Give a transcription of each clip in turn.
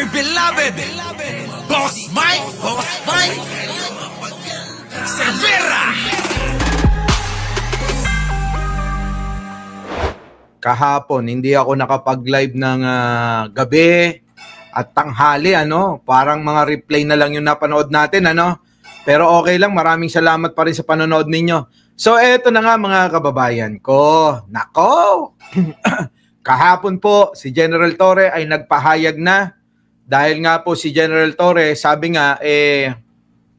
my beloved Boss Mike Cervera. Kahapon, hindi ako nakapag-live ng gabi at tanghali, Parang mga replay na lang yung napanood natin, Pero okay lang, maraming salamat pa rin sa panonood ninyo. So, eto na nga mga kababayan ko. Nako! Kahapon po, si General Torre ay nagpahayag na. Dahil nga po si General Torre, sabi nga,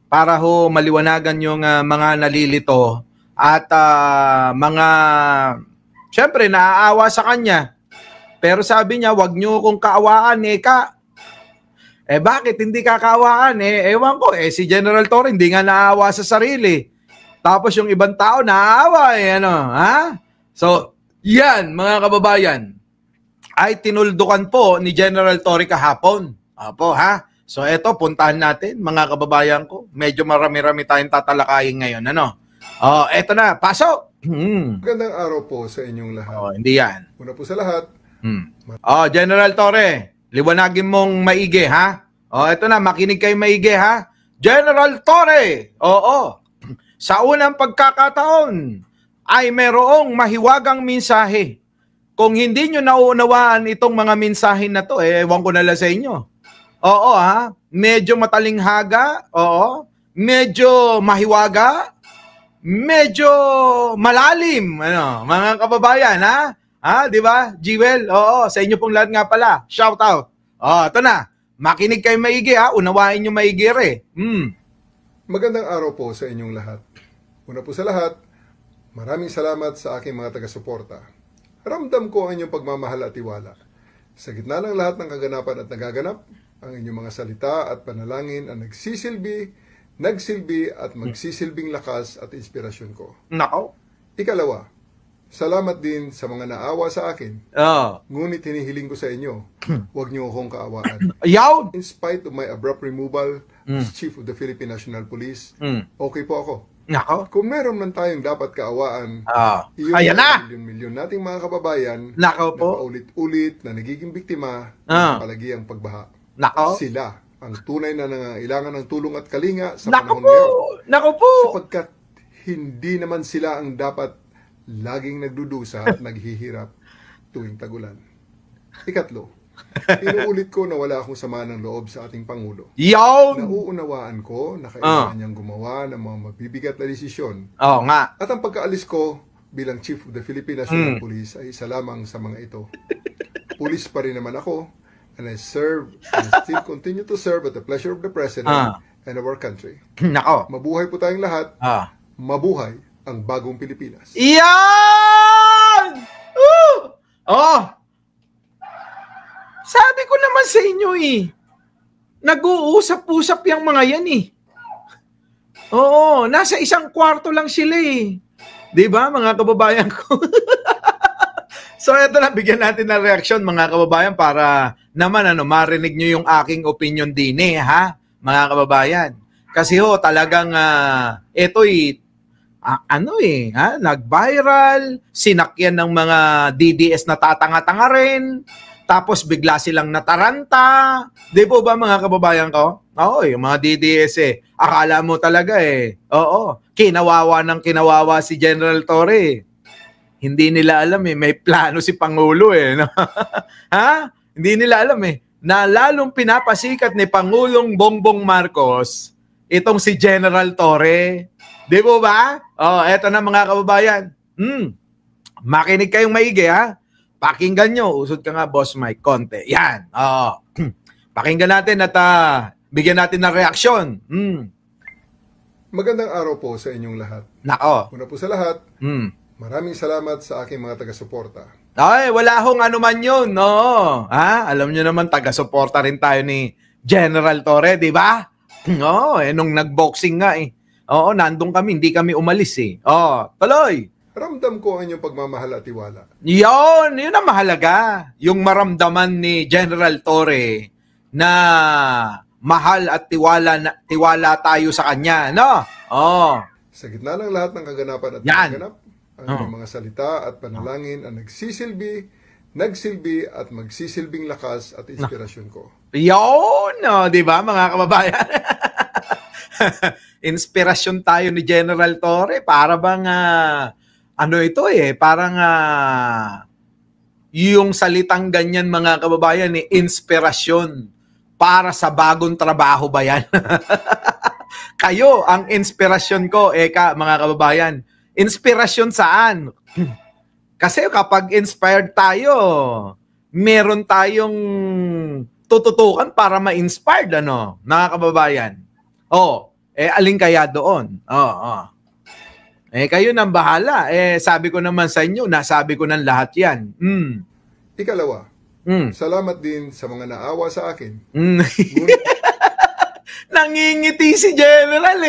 para ho maliwanagan yung mga nalilito at mga... Siyempre, naaawa sa kanya. Pero sabi niya, wag niyo kong kaawaan, bakit hindi kakawaan? Ewan ko, si General Torre hindi nga naawa sa sarili. Tapos yung ibang tao naawa, ha? So, yan, mga kababayan, ay tinuldukan po ni General Torre kahapon. Apo, ha? So, eto, puntahan natin, mga kababayan ko. Medyo marami-rami tayong tatalakayin ngayon, eto na, pasok! Magandang araw po sa inyong lahat. Hindi yan. Una po sa lahat. General Torre, liwanagin mong maigi, ha? Ito na, makinig kayo maigi, ha? General Torre, sa unang pagkakataon ay merong mahiwagang mensahe. Kung hindi nyo nauunawaan itong mga mensahe na to, ewan ko na lang sa inyo. Ha? Medyo matalinghaga, medyo mahiwaga, medyo malalim, mga kababayan, ha? Di ba? Jewel, sa inyo pong lahat nga pala. Shout out. Ito na. Makinig kayo maigi, ha? Unawain nyo maigi, Magandang araw po sa inyong lahat. Una po sa lahat, maraming salamat sa aking mga taga-suporta. Ramdam ko ang inyong pagmamahal at tiwala. Sa gitna ng lahat ng kaganapan at nagaganap, ang inyong mga salita at panalangin ang nagsilbi at magsisilbing lakas at inspirasyon ko. Nako. Ikalawa, salamat din sa mga naawa sa akin. Ngunit hinihiling ko sa inyo, huwag niyo akong kaawaan. Yaw! In spite of my abrupt removal as Chief of the Philippine National Police, okay po ako. Nako. Kung meron man tayong dapat kaawaan, iyon ayan na! Milyon-milyon nating mga kababayan Nako po. na paulit-ulit na nagiging biktima ng palagiang pagbaha. Nako. Sila ang tunay na nangangailangan ng tulong at kalinga sa Nako panahon po! ngayon. Nako po! Sapagkat hindi naman sila ang dapat laging nagdudusa at naghihirap tuwing tagulan. Ikatlo, inuulit ko na wala akong sama ng loob sa ating Pangulo. Yaw! Nauunawaan ko na kailangan niyang gumawa ng mga mabibigat na desisyon. Nga. At ang pagkaalis ko bilang Chief of the Philippine National Police ay isa lamang sa mga ito. Pulis pa rin naman ako, and I serve and still continue to serve at the pleasure of the President and of our country. Nako. Mabuhay po tayong lahat. Mabuhay ang bagong Pilipinas. Yan! Sabi ko naman sa inyo nag-uusap-usap yung mga yan nasa isang kwarto lang sila Di ba, mga kababayan ko? So, eto na, bigyan natin ng reaksyon, mga kababayan, para naman, marinig nyo yung aking opinion din, ha? Mga kababayan. Kasi talagang, nag-viral, sinakyan ng mga DDS na tatanga-tanga rin, tapos bigla silang nataranta. Di po ba, mga kababayan ko? Yung mga DDS akala mo talaga kinawawa si General Torre. Hindi nila alam may plano si Pangulo no? Ha? Hindi nila alam na lalong pinapasikat ni Pangulong Bongbong Marcos itong si General Torre. Di po ba? Eto na mga kababayan. Makinig kayong maigi, ha? Pakinggan nyo. Usod ka nga, Boss Mike, konti. Yan. Pakinggan natin at bigyan natin ng reaksyon. Magandang araw po sa inyong lahat. Nako. Una po sa lahat, maraming salamat sa aking mga taga-suporta. Wala hong anuman yun, Alam nyo naman, taga-suporta rin tayo ni General Torre, di ba? Nung nag-boxing nga nandun kami, hindi kami umalis tuloy. Ramdam ko ang inyong pagmamahal at tiwala. Yun ang mahalaga. Yung maramdaman ni General Torre na mahal at tiwala tayo sa kanya, Sa gitna ng lahat ng kaganapan at Yan. nagaganap, ang mga salita at panalangin ang nagsisilbi nagsilbi at magsisilbing lakas at inspirasyon ko. Yun, no, di ba mga kababayan? Inspirasyon tayo ni General Torre. Para bang, ano ito parang yung salitang ganyan mga kababayan, inspirasyon para sa bagong trabaho ba yan? Kayo, ang inspirasyon ko, mga kababayan. Inspirasyon saan? Kasi kapag inspired tayo, meron tayong tututukan para ma-inspired, ano, mga kababayan. Alin kaya doon? Kayo nang bahala. Sabi ko naman sa inyo, nasabi ko ng lahat yan. Ikalawa, salamat din sa mga naawa sa akin. Nangingiti si General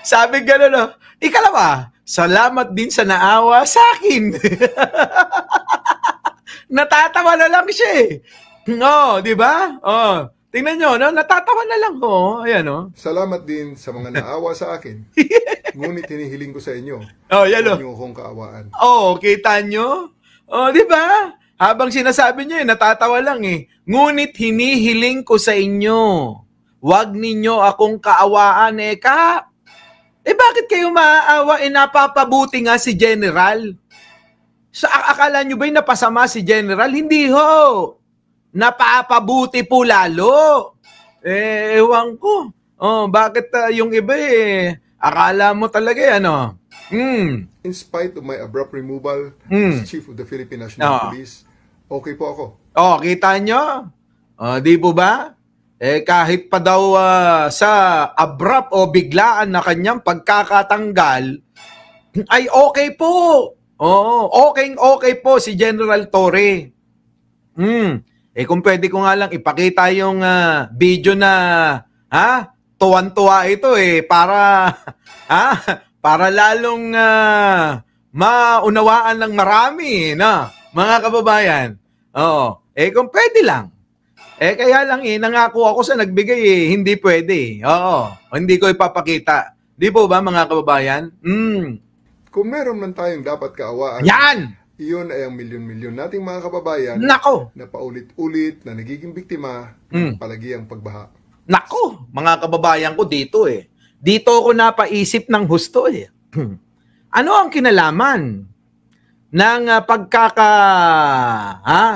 Sabi gano'n, ikalawa, salamat din sa naawa sa akin. Natatawa na lang siya di ba? Tingnan nyo, no? Natatawa na lang ayan Salamat din sa mga naawa sa akin. Ngunit hinihiling ko sa inyo. Yan huwag niyo akong kaawaan. Kita nyo? Di ba? Habang sinasabi niya, natatawa lang Ngunit hinihiling ko sa inyo, wag ninyo akong kaawaan bakit kayo maaawa? Napapabuti nga si General. Akala nyo ba'y napasama si General? Hindi ho. Napapabuti po lalo. Ewan ko. Bakit yung iba akala mo talaga In spite of my abrupt removal as Chief of the Philippine National Police, okay po ako. Kita nyo? Di po ba? Kahit pa daw sa abrupt o biglaan na kanyang pagkakatanggal, ay okay po. Okay po si General Torre. Kung pwede ko nga lang ipakita yung video na tuwan-tuwa ito para para lalong maunawaan ng marami na mga kababayan. Kung pwede lang. Kaya lang nangako ako sa nagbigay hindi pwede. Hindi ko ipapakita. Di po ba mga kababayan? Kung meron man tayong dapat kaawaan, yan! Iyon ay ang milyon-milyon nating mga kababayan Nako! na paulit-ulit na nagiging biktima ng palagiang pagbaha. Nako! Mga kababayan ko dito Dito ako napaisip ng husto Ano ang kinalaman ng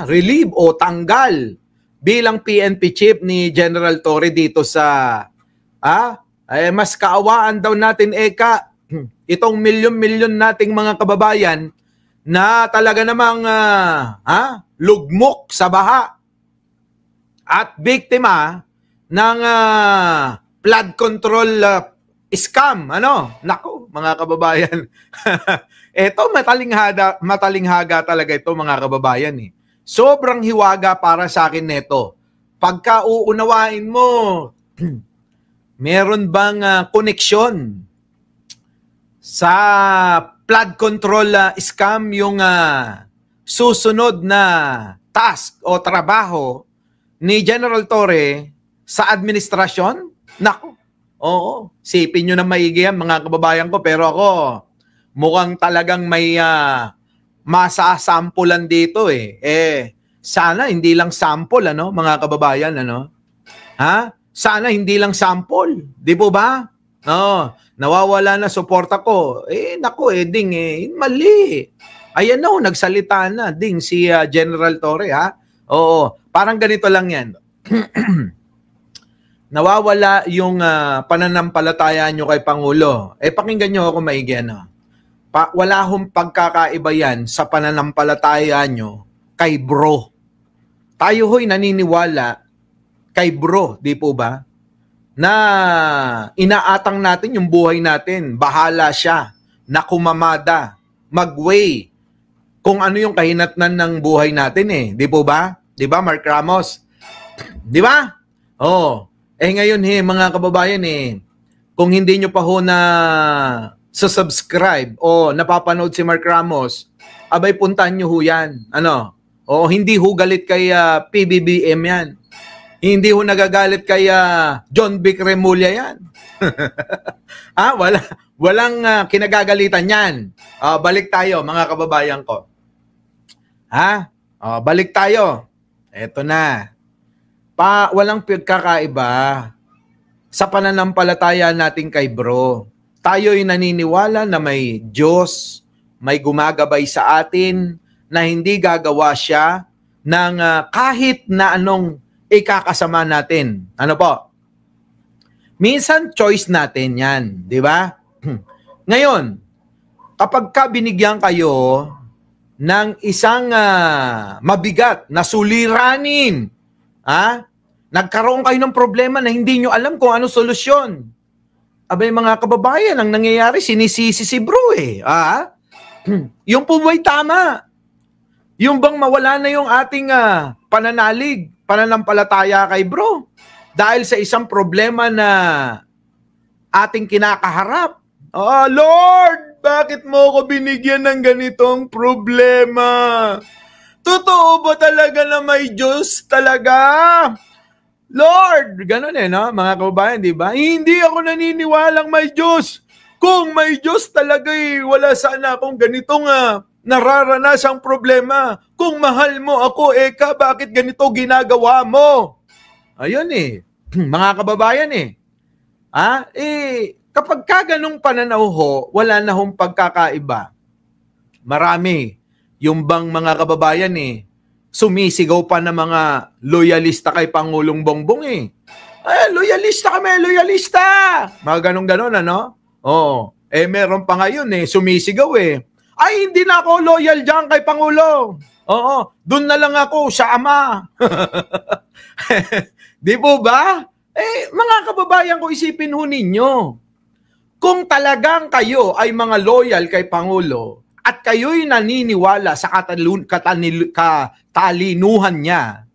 relieve o tanggal bilang PNP chief ni General Torre dito sa mas kaawaan daw natin itong milyon-milyon nating mga kababayan na talaga namang lugmok sa baha at biktima ng flood control scam. Nako, mga kababayan. Ito matalinghaga talaga ito mga kababayan Sobrang hiwaga para sa akin neto. Pagka uunawain mo, meron bang koneksyon sa flood control scam yung susunod na task o trabaho ni General Torre sa administrasyon? Nako. Sipin nyo na maigi yan mga kababayan ko, pero ako mukhang talagang may masasampulan dito sana hindi lang sample mga kababayan sana hindi lang sample, di po ba? Nawawala na suporta ko. Nako ding mali. Ayan nagsalita na ding si General Torre parang ganito lang yan. Nawawala yung pananampalataya nyo kay Pangulo. Pakinggan nyo ako maigi wala hong pagkakaiba yan sa pananampalataya nyo kay bro. Tayo ho'y naniniwala kay bro, di po ba? Na inaatang natin yung buhay natin. Bahala siya na kumamada, mag-weigh kung ano yung kahinatnan ng buhay natin di po ba? Di ba, Mark Ramos? Di ba? Ngayon mga kababayan kung hindi nyo pa ho na subscribe o napapanood si Mark Ramos, abay puntahan nyo ho yan. Hindi ho galit kay PBBM yan. Hindi ho nagagalit kay John Vic Remulla yan. Walang kinagagalitan yan. Balik tayo mga kababayan ko. Balik tayo. Eto na. Walang pagkakaiba sa pananampalataya natin kay bro. Tayo'y naniniwala na may Diyos, may gumagabay sa atin, na hindi gagawa siya ng kahit na anong ikakasama natin. Ano po? Minsan choice natin yan, di ba? Ngayon, kapag ka binigyan kayo ng isang mabigat na suliranin, nagkaroon kayo ng problema na hindi nyo alam kung ano solusyon. Abay mga kababayan, ang nangyayari, sinisisi si bro Yung po ba'y tama? Yung bang mawala na yung ating pananalig, pananampalataya kay bro? Dahil sa isang problema na ating kinakaharap. Lord, bakit mo ko binigyan ng ganitong problema? Totoo ba talaga na may Diyos talaga? Lord, ganun no? Mga kababayan, di ba? Hindi ako naniniwalang may Diyos. Kung may Diyos talaga wala sana akong ganitong nararanasang problema. Kung mahal mo ako, Eka, bakit ganito ginagawa mo? Ayun mga kababayan kapag ka ganung pananaw wala na hong pagkakaiba. Marami. Yung bang mga kababayan sumisigaw pa na mga loyalista kay Pangulong Bongbong loyalista kami, loyalista! Mga ganun-ganon, ano? Meron pa ngayon sumisigaw Ay, hindi na ako loyal dyan kay Pangulo. Doon na lang ako sa Ama. Di po ba? Mga kababayan ko, isipin ho ninyo. Kung talagang kayo ay mga loyal kay Pangulo at kayo'y naniniwala sa katalinuhan niya,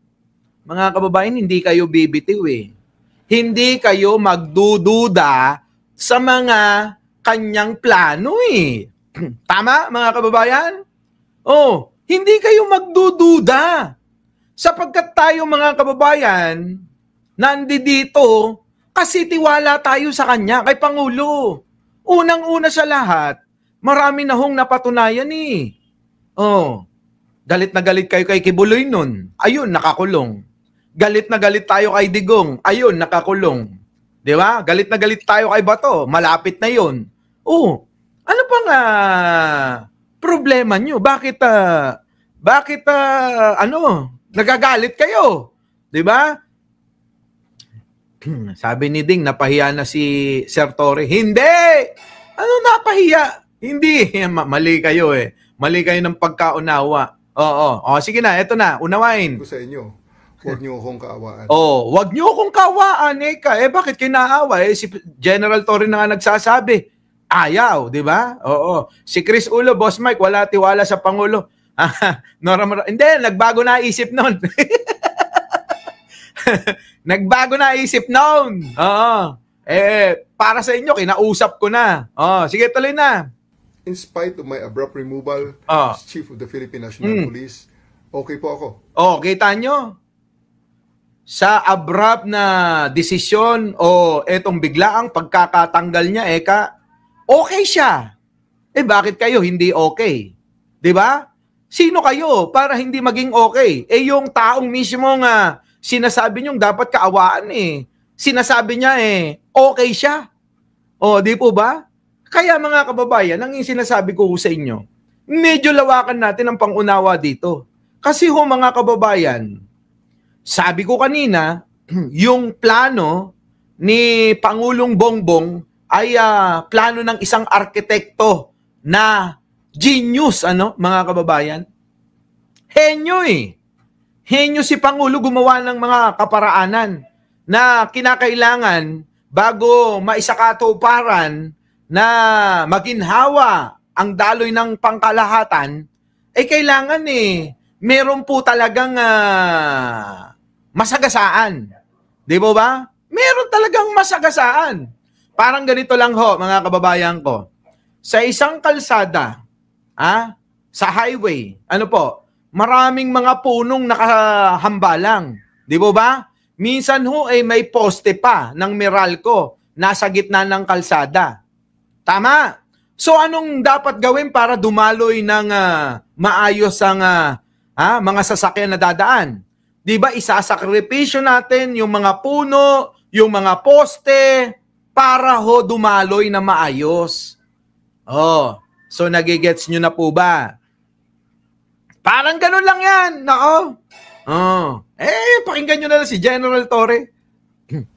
mga kababayan, hindi kayo bibitiw Hindi kayo magdududa sa mga kanyang plano Tama, mga kababayan? Hindi kayo magdududa. Sapagkat tayo, mga kababayan, nandito kasi tiwala tayo sa kanya, kay Pangulo. Unang-una sa lahat, marami na hong napatunayan galit na galit kayo kay Kibuloy nun. Ayun, nakakulong. Galit na galit tayo kay Digong. Ayun, nakakulong. Di ba? Galit na galit tayo kay Bato. Malapit na yun. Ano pang problema nyo? Bakit nagagalit kayo? 'Di ba? Sabi ni Ding, napahiya na si Sir Torre. Hindi! Ano napahiya? Hindi. Mali kayo Mali kayo ng pagkaunawa. Sige na, eto na, unawain. Sa inyo, huwag niyo akong kaawaan. Huwag niyo akong kaawaan, Eka. Bakit kinaawa? Si General Torre na nga nagsasabi. Ayaw, di ba? Si Chris Ulo, Boss Mike, wala tiwala sa Pangulo. Hindi, nagbago na isip noon. Nagbago na isip noon. Para sa inyo, kinausap ko na. Sige, tuloy na. In spite of my abrupt removal as Chief of the Philippine National Police, okay po ako. Kita nyo? Sa abrupt na desisyon etong biglaang pagkakatanggal niya, Eka, okay siya. Bakit kayo hindi okay? 'Di ba? Sino kayo para hindi maging okay? Yung taong mismo nga sinasabi niyong dapat kaawaan Sinasabi niya okay siya. Di po ba? Kaya mga kababayan, ang sinasabi ko sa inyo, medyo lawakan natin ang pangunawa dito. Kasi mga kababayan, sabi ko kanina, yung plano ni Pangulong Bongbong ay plano ng isang arkitekto na genius, mga kababayan? Henyo Henyo si Pangulo gumawa ng mga kaparaanan na kinakailangan bago maisakatuparan na maginhawa ang daloy ng pangkalahatan, kailangan meron po talagang masagasaan. Di ba ba? Meron talagang masagasaan. Parang ganito lang mga kababayan ko. Sa isang kalsada, sa highway, maraming mga punong nakahambalang. Di ba? Minsan may poste pa ng Meralco nasa gitna ng kalsada. Tama. So anong dapat gawin para dumaloy ng maayos ang mga sasakyan na dadaan. 'Di ba isasakripisyo natin yung mga puno, yung mga poste para ho dumaloy na maayos. Oh, so nagigets nyo na po ba? Parang ganun lang yan. Nako. Oh. Pakinggan nyo na lang si General Torre.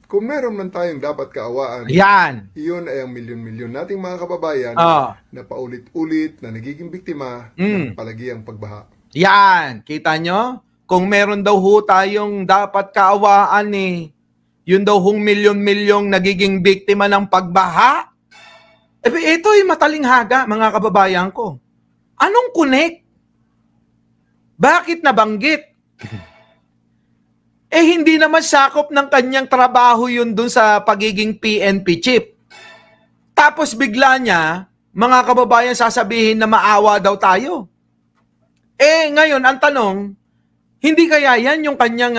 Kung meron man tayong dapat kaawaan, Yan. iyon ay ang milyon-milyon nating mga kababayan na paulit-ulit na nagiging biktima ng palagiang pagbaha. Yan. Kita nyo? Kung meron daw ho tayong dapat kaawaan yun daw hong milyon-milyong nagiging biktima ng pagbaha. Ito ay matalinghaga, mga kababayan ko. Anong connect? Bakit nabanggit? Hindi naman sakop ng kanyang trabaho yun dun sa pagiging PNP chief. Tapos bigla niya, mga kababayan, sasabihin na maawa daw tayo. Ngayon, ang tanong, hindi kaya yan yung kanyang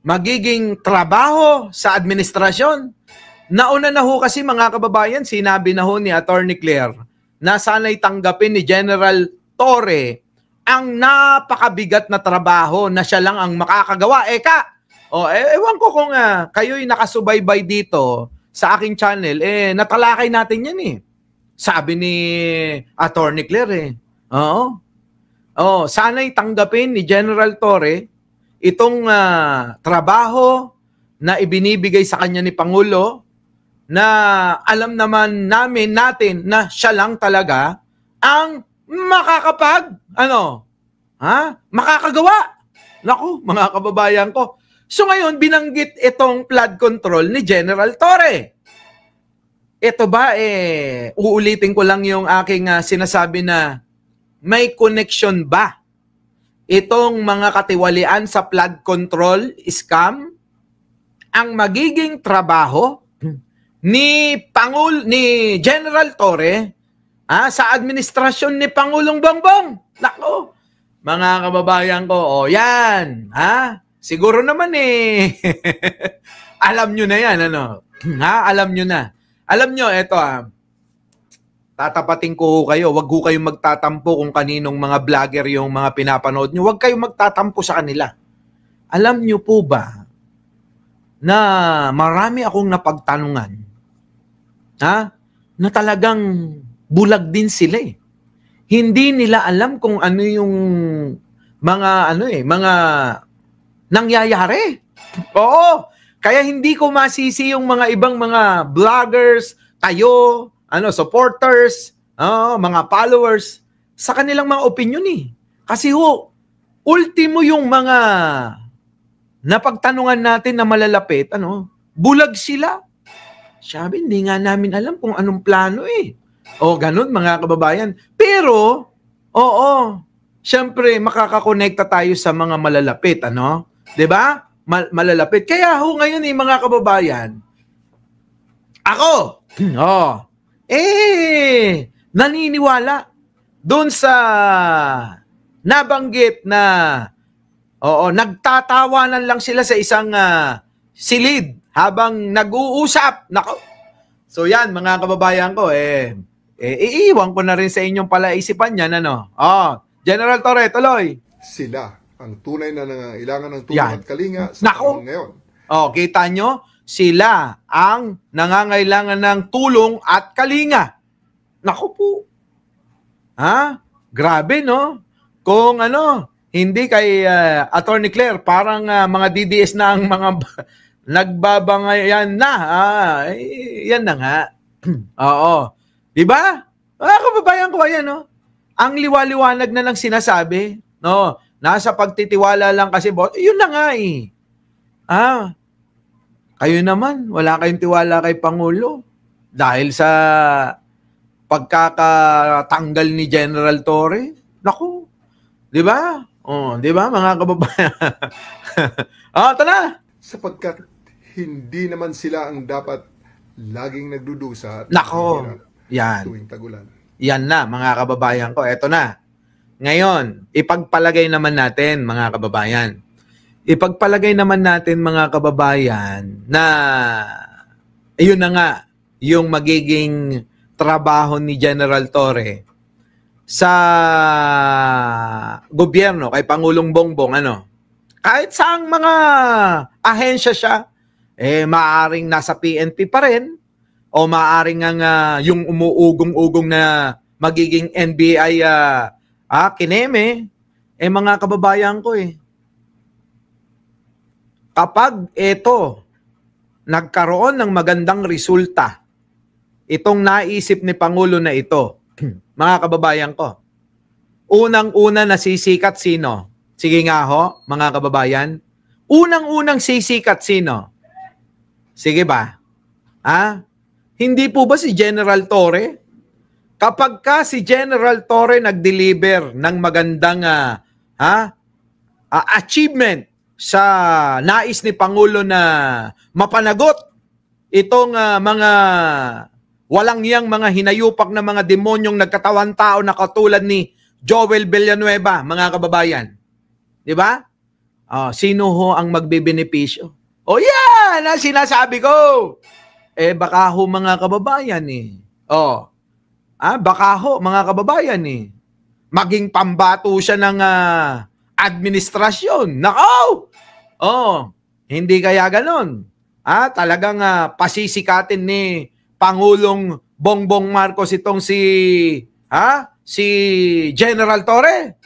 magiging trabaho sa administrasyon? Nauna na ho kasi, mga kababayan, sinabi na ho ni Attorney Claire na sana'y tanggapin ni General Torre ang napakabigat na trabaho na siya lang ang makakagawa. Ewan ko kung kayo'y nakasubaybay dito sa aking channel, natalakay natin yan Sabi ni Attorney Claire sana'y tanggapin ni General Torre itong trabaho na ibinibigay sa kanya ni Pangulo na alam naman natin na siya lang talaga ang makakagawa. Naku, mga kababayan ko. So ngayon, binanggit itong flood control ni General Torre. Ito ba, uulitin ko lang yung aking sinasabi na may connection ba itong mga katiwalian sa flood control scam ang magiging trabaho ni General Torre sa administrasyon ni Pangulong Bongbong? Nako, mga kababayan ko, yan, siguro naman alam nyo na yan, alam nyo na. Alam nyo, eto tatapatin ko kayo, wag ho kayong magtatampo kung kaninong mga vlogger yung mga pinapanood nyo. Wag kayong magtatampo sa kanila. Alam nyo po ba na marami akong napagtanungan na talagang bulag din sila Hindi nila alam kung ano yung mga mga nangyayari. Oo. Kaya hindi ko masisi yung mga ibang mga vloggers, kayo, supporters, mga followers, sa kanilang mga opinion Kasi ultimo yung mga napagtanungan natin na malalapit, bulag sila. Sabi, hindi nga namin alam kung anong plano ganun mga kababayan. Pero, syempre, makakakonekta tayo sa mga malalapit, 'Di ba? Malalapit. Kaya ngayon mga kababayan, ako, naniniwala doon sa nabanggit na nagtatawanan lang sila sa isang silid habang nag-uusap. Nako. So yan, mga kababayan ko, iiwan ko na rin sa inyong palaisipan yan, General Torre, tuloy. Sila ang tunay na nangangailangan ng tulong at kalinga sa panahon ngayon. Kita nyo? Sila ang nangangailangan ng tulong at kalinga. Naku po. Grabe, no? Kung hindi kay Attorney Claire, parang mga DDS na ang mga nagbabangayan na. Yan na nga. Oo. Diba? Kababayan ko, ayan, no? Ang liwaliwanag na lang sinasabi, no? Nasa pagtitiwala lang kasi, yun na nga kayo naman, wala kayong tiwala kay Pangulo dahil sa pagkakatanggal ni General Torre. Naku, di ba? Di ba, mga kababayan? Ito na. Sapagkat hindi naman sila ang dapat laging nagdudusa at nako, yan. Tuwing tagulan. Yan na, mga kababayan ko. Ito na. Ngayon, ipagpalagay naman natin, mga kababayan. Ipagpalagay naman natin, mga kababayan, na yun na nga, yung magiging trabaho ni General Torre. sa gobyerno, kay Pangulong Bongbong, kahit saang mga ahensya siya, maaring nasa PNP pa rin, o maaring ang yung umuugong-ugong na magiging NBI kineme, mga kababayan ko kapag ito nagkaroon ng magandang resulta, itong naisip ni Pangulo na ito, mga kababayan ko, unang-una nasisikat sino? Sige nga ho, mga kababayan. Unang-unang sisikat sino? Sige ba? Hindi po ba si General Torre? Kapag ka si General Torre nag-deliver ng magandang achievement sa nais ni Pangulo na mapanagot itong mga walang yang mga hinayupak na mga demonyong nagkatawan tao na katulad ni Joel Villanueva, mga kababayan. Di ba? Sino ho ang magbebenepisyo? Yan ang sinasabi ko. Baka ho mga kababayan baka ho mga kababayan maging pambato siya ng administrasyon. Nako! Hindi kaya ganon. Talagang pasisikatin ni Pangulong Bongbong Marcos itong si General Torre.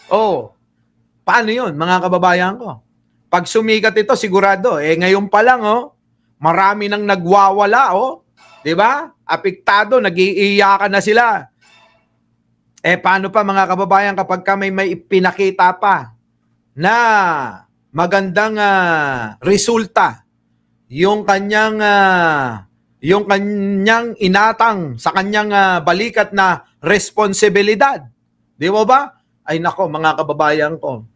Paano yun, mga kababayan ko? Pag sumikat ito, sigurado. Ngayon pa lang, marami nang nagwawala, di ba? Apektado, nag-iiyakan na sila. Paano pa, mga kababayan, kapag may pinakita pa na magandang resulta, yung kanyang inatang sa kanyang balikat na responsibilidad. Di ba? Ay nako, mga kababayan ko.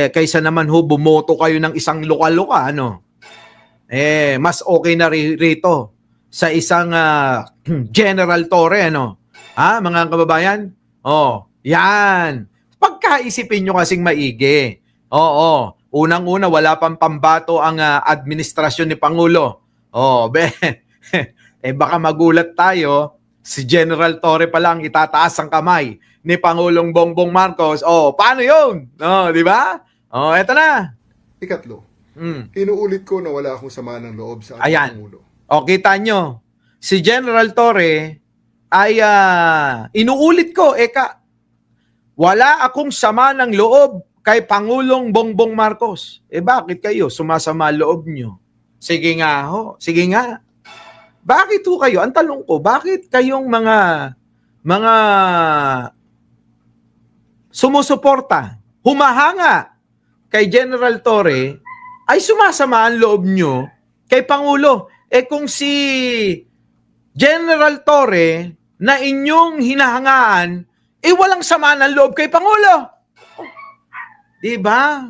Kaysa naman bumoto kayo ng isang luka-luka, mas okay na rito sa isang General Torre, mga kababayan? Yan. Pagkaisipin nyo kasing maigi. Unang-una, wala pang pambato ang administrasyon ni Pangulo. Baka magulat tayo, si General Torre pa lang itataas ang kamay ni Pangulong Bongbong Marcos. Paano yun? Di ba? Eto na. Ikatlo, inuulit ko na wala akong sama ng loob sa ating Pangulo. Kita nyo, si General Torre ay inuulit ko, wala akong sama ng loob kay Pangulong Bongbong Marcos. Bakit kayo sumasama loob nyo? Sige nga ho, sige nga. Bakit ho kayo? Ang tanong ko, bakit kayong mga sumusuporta, humahanga kay General Torre, ay sumasama ang loob nyo kay Pangulo? Kung si General Torre na inyong hinahangaan, walang sama ng loob kay Pangulo. Diba?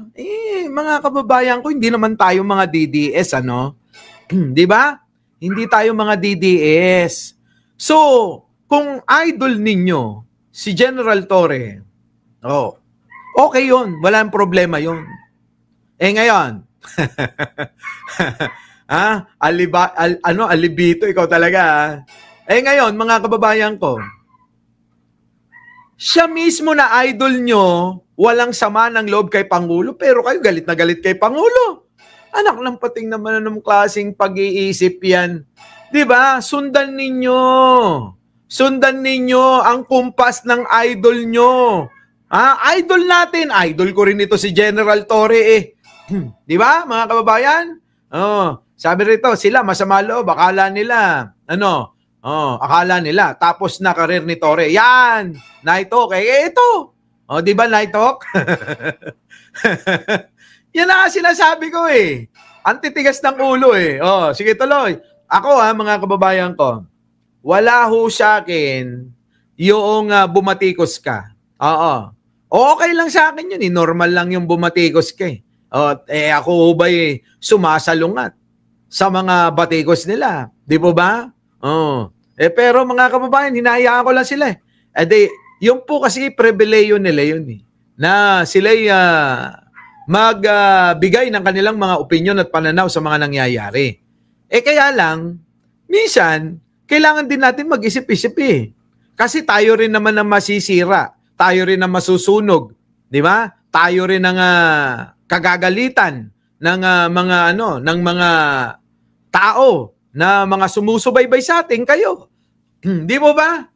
Mga kababayan ko, hindi naman tayo mga DDS, Diba? Hindi tayo mga DDS. So, kung idol ninyo si General Torre, okay yun. Walang problema yun. Ngayon, alibito, ikaw talaga. Ngayon, mga kababayan ko, siya mismo na idol nyo, walang sama ng loob kay Pangulo, pero kayo galit na galit kay Pangulo. Anak ng pating naman ng klaseng pag-iisip yan. Diba? Sundan ninyo. Sundan ninyo ang kumpas ng idol nyo. Idol natin. Idol ko rin ito si General Torre Diba, mga kababayan? Sabi rito, sila masama loob. Akala nila, akala nila, tapos na karir ni Torre. Yan! Night Talk. Ito. Di ba Night Talk? Yan na sinasabi ko Ang titigas ng ulo sige tuloy. Ako mga kababayan ko, wala ho sa akin yung bumatikos ka. Okay lang sa akin yun Normal lang yung bumatikos ka ako ba sumasalungat sa mga batikos nila. Di po ba? Pero mga kababayan, hinahayaan ko lang sila yung po kasi pribileyo nila yun na sila'y magbigay ng kanilang mga opinion at pananaw sa mga nangyayari. Kaya lang, minsan, kailangan din natin mag-isip-isip Kasi tayo rin naman ang masisira. Tayo rin ang masusunog. Di ba? Tayo rin ang kagagalitan ng ng mga tao na mga sumusubaybay sa atin, kayo. Di mo ba?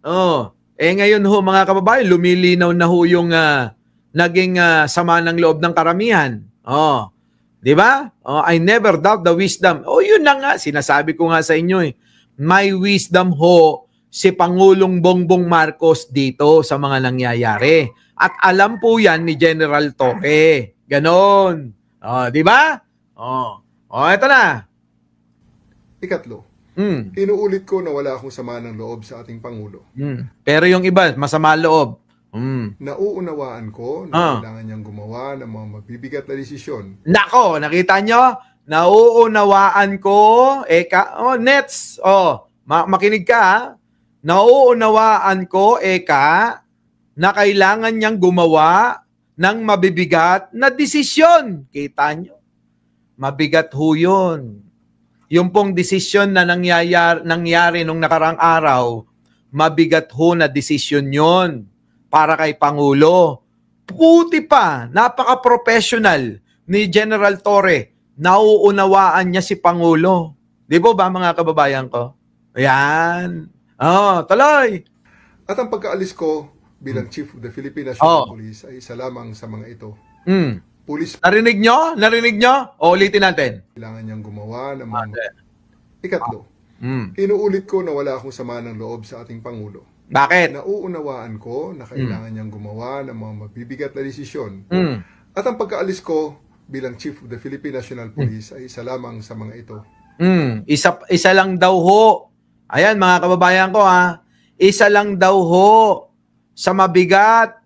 Oh, ngayon ho mga kababayan, lumilinaw na ho yung naging sama ng loob ng karamihan. Oh, di ba? Oh, I never doubt the wisdom. Oh, yun na nga, sinasabi ko nga sa inyo eh. May wisdom ho si Pangulong Bongbong Marcos dito sa mga nangyayari. At alam po yan ni General Toque. Ganon. Oh, di ba? Oh, eto na. Ikatlo, inuulit ko na wala akong sama ng loob sa ating Pangulo. Pero yung iba, masama loob. Nauunawaan ko na kailangan niyang gumawa ng mga mabibigat na desisyon. Nako, nakita nyo? Nauunawaan ko. Nets. Makinig ka ha. Nauunawaan ko, na kailangan niyang gumawa ng mabibigat na desisyon. Kita nyo? Mabigat ho yun. Yung pong desisyon na nangyari nung nakarang araw, mabigat ho na desisyon yon para kay Pangulo. Puti pa, napaka-professional ni General Torre. Nauunawaan niya si Pangulo. Di ba mga kababayan ko? Ayan. Tuloy. At ang pagkaalis ko bilang Chief of the Philippine National Police ay isa lamang sa mga ito. Pulis. Narinig nyo? Narinig nyo? Ulitin natin. Kailangan niyang gumawa ng mga... Ikatlo, inuulit ko na wala akong sama ng loob sa ating Pangulo. Bakit? Nauunawaan ko na kailangan niyang gumawa ng mga mabibigat na desisyon. At ang pagkaalis ko bilang Chief of the Philippine National Police ay isa lamang sa mga ito. Isa lang daw ho. Ayan mga kababayan ko ha. Isa lang daw ho sa mabigat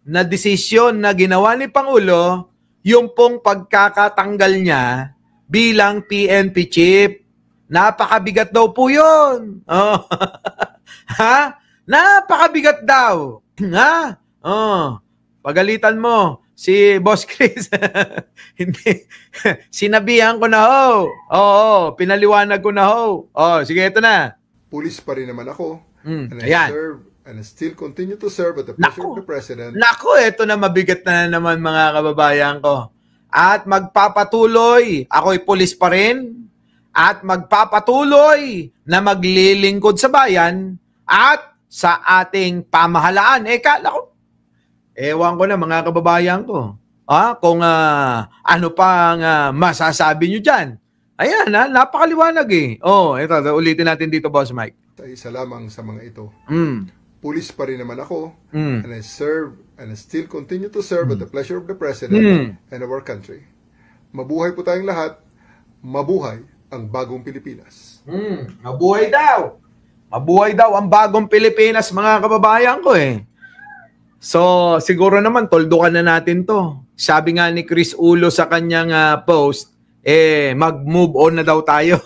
na desisyon na ginawa ni Pangulo, yung pong pagkakatanggal niya bilang PNP chief. Napakabigat daw po yun. Ha? Napakabigat daw. Ha? Pagalitan mo si Boss Chris. Hindi. Sinabihan ko na ho. Pinaliwanag ko na ho. Sige, ito na. Pulis pa rin naman ako. And Ayan. I still continue to serve at the pleasure of the President. Naku, ito na mabigat na naman mga kababayan ko. At magpapatuloy, ako'y pulis pa rin, at magpapatuloy na maglilingkod sa bayan at sa ating pamahalaan. Kala ko, ewan ko na mga kababayan ko. Kung ano pa ang masasabi nyo dyan. Ayan, napakaliwanag eh. Ito, ulitin natin dito, Boss Mike. Isa lamang sa mga ito. Pulis pa rin naman ako, and I still continue to serve at the pleasure of the President and of our country. Mabuhay po tayong lahat. Mabuhay ang bagong Pilipinas. Mabuhay daw. Mabuhay daw ang bagong Pilipinas, mga kababayan ko eh. So, siguro naman, toldukan na natin to. Sabi nga ni Chris Ulo sa kanyang post, mag-move on na daw tayo.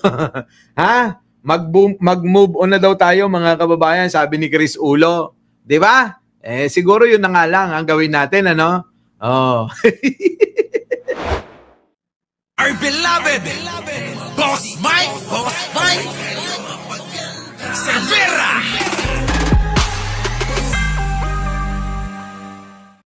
Ha? Mag-move on na daw tayo mga kababayan, sabi ni Chris Ulo. 'Di ba? Siguro 'yun na nga lang ang gawin natin, ano? Our beloved Boss Mike Severa.